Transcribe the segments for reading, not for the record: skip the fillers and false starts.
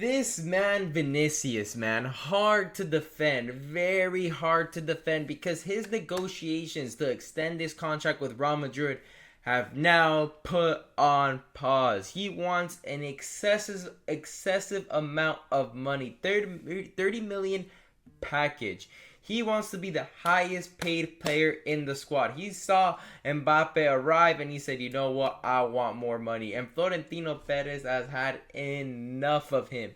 This man Vinicius, man, hard to defend, very hard to defend because his negotiations to extend his contract with Real Madrid have now put on pause. He wants an excessive amount of money, 30 million package. He wants to be the highest paid player in the squad. He saw Mbappe arrive and he said, you know what, I want more money. And Florentino Perez has had enough of him.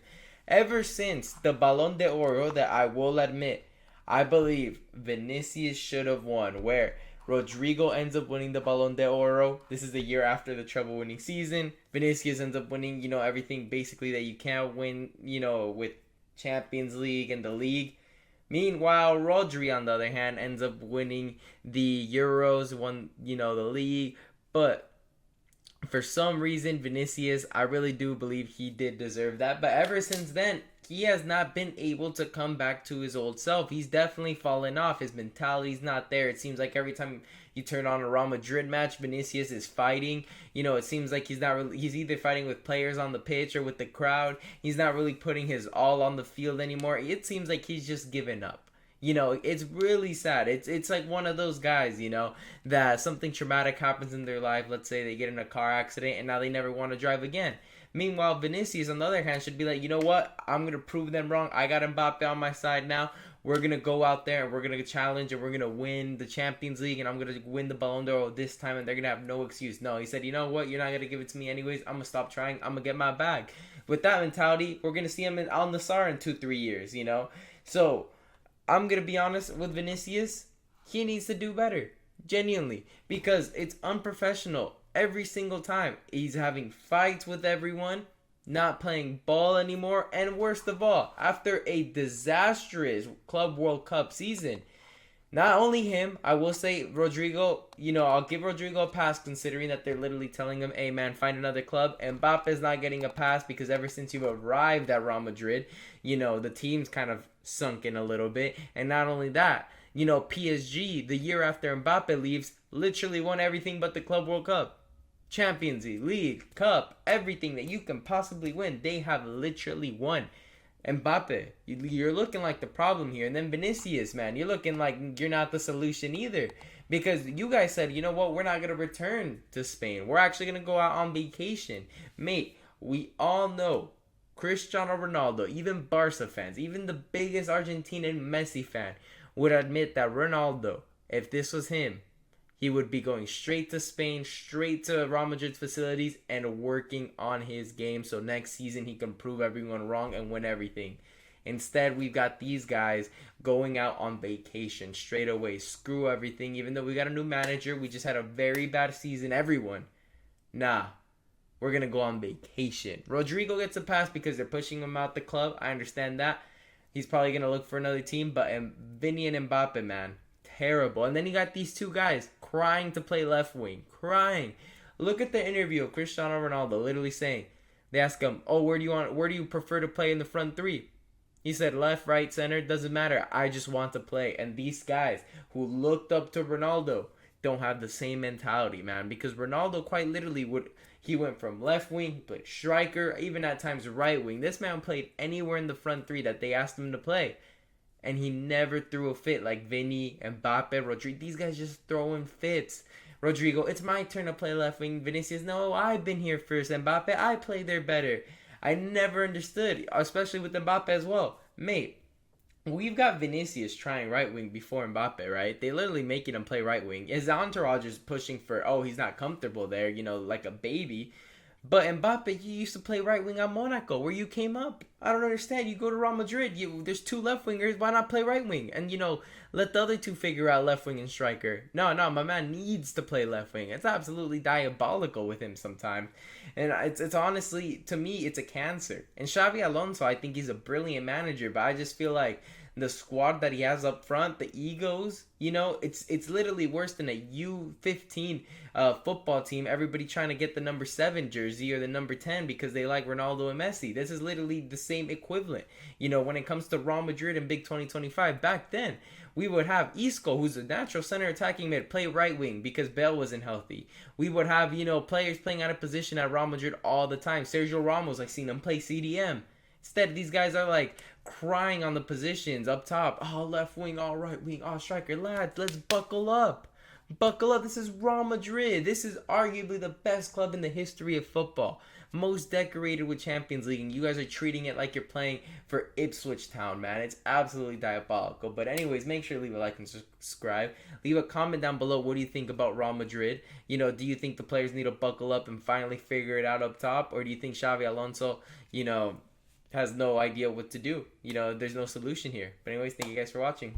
Ever since the Ballon d'Oro, that I will admit, I believe Vinicius should have won, where Rodrigo ends up winning the Ballon d'Oro. This is the year after the treble winning season. Vinicius ends up winning, everything basically that you can't win, with Champions League and the league. Meanwhile, Rodri, on the other hand, ends up winning the Euros, won, the league. But for some reason, Vinicius, I really do believe he did deserve that. But ever since then, he has not been able to come back to his old self. He's definitely fallen off. His mentality's not there. It seems like every time you turn on a Real Madrid match, Vinicius is fighting. It seems like he's either fighting with players on the pitch or with the crowd. He's not really putting his all on the field anymore. It seems like he's just given up. It's really sad. It's like one of those guys, that something traumatic happens in their life. Let's say they get in a car accident and now they never want to drive again. Meanwhile, Vinicius, on the other hand, should be like, you know what? I'm going to prove them wrong. I got Mbappe on my side now. We're going to go out there and we're going to challenge and we're going to win the Champions League and I'm going to win the Ballon d'Or this time and they're going to have no excuse. No, he said, you know what? You're not going to give it to me anyways. I'm going to stop trying. I'm going to get my bag. With that mentality, we're going to see him in Al Nassr in 2-3 years, So, I'm going to be honest with Vinicius. He needs to do better. Genuinely. Because it's unprofessional. Every single time, he's having fights with everyone, not playing ball anymore, and worst of all, after a disastrous Club World Cup season, not only him, I will say Rodrigo, I'll give Rodrigo a pass considering that they're literally telling him, hey man, find another club. Mbappe's not getting a pass because ever since you've arrived at Real Madrid, the team's kind of sunk in a little bit. And not only that, PSG, the year after Mbappe leaves, literally won everything but the Club World Cup. Champions League, Cup, everything that you can possibly win, they have literally won. Mbappe, you're looking like the problem here. And then Vinicius, man, you're looking like you're not the solution either. Because you guys said, you know what, we're not going to return to Spain. We're actually going to go out on vacation. Mate, we all know Cristiano Ronaldo, even Barca fans, even the biggest Argentinian Messi fan would admit that Ronaldo, if this was him, he would be going straight to Spain, straight to Real Madrid's facilities, and working on his game so next season he can prove everyone wrong and win everything. Instead, we've got these guys going out on vacation straight away. Screw everything. Even though we got a new manager, we just had a very bad season. Everyone. Nah. We're going to go on vacation. Rodrigo gets a pass because they're pushing him out the club. I understand that. He's probably going to look for another team. But Vinny and Mbappe, man, terrible. And then you got these two guys crying to play left wing. Crying. Look at the interview of Cristiano Ronaldo literally saying, they ask him, oh, where do you prefer to play in the front three? He said left, right, center, doesn't matter. I just want to play. And these guys who looked up to Ronaldo don't have the same mentality, man. Because Ronaldo quite literally he went from left wing, he played striker, even at times right wing. This man played anywhere in the front three that they asked him to play. And he never threw a fit like Vinny, Mbappe, Rodrigo. These guys just throwing fits. Rodrigo, it's my turn to play left wing. Vinicius, no, I've been here first. Mbappe, I play there better. I never understood, especially with Mbappe as well. Mate, we've got Vinicius trying right wing before Mbappe, right? They literally making him play right wing. His entourage is pushing for, he's not comfortable there, like a baby. But Mbappe, you used to play right wing at Monaco, where you came up. I don't understand. You go to Real Madrid, there's two left wingers. Why not play right wing? And, let the other two figure out left wing and striker. No, my man needs to play left wing. It's absolutely diabolical with him sometimes. And it's honestly, to me, it's a cancer. And Xavi Alonso, I think he's a brilliant manager, but I just feel like the squad that he has up front, the egos, it's literally worse than a U15 football team. Everybody trying to get the number 7 jersey or the number 10 because they like Ronaldo and Messi. This is literally the same equivalent. When it comes to Real Madrid and Big 2025, back then, we would have Isco, who's a natural center attacking mid, play right wing because Bale wasn't healthy. We would have, players playing out of position at Real Madrid all the time. Sergio Ramos, I've seen him play CDM. Instead, these guys are like crying on the positions up top. Oh, left wing, all right wing, all striker. Lads, let's buckle up. Buckle up. This is Real Madrid. This is arguably the best club in the history of football. Most decorated with Champions League, and you guys are treating it like you're playing for Ipswich Town, man. It's absolutely diabolical. But anyways, make sure to leave a like and subscribe. Leave a comment down below. What do you think about Real Madrid? Do you think the players need to buckle up and finally figure it out up top? Or do you think Xavi Alonso, has no idea what to do? There's no solution here. But anyways, thank you guys for watching.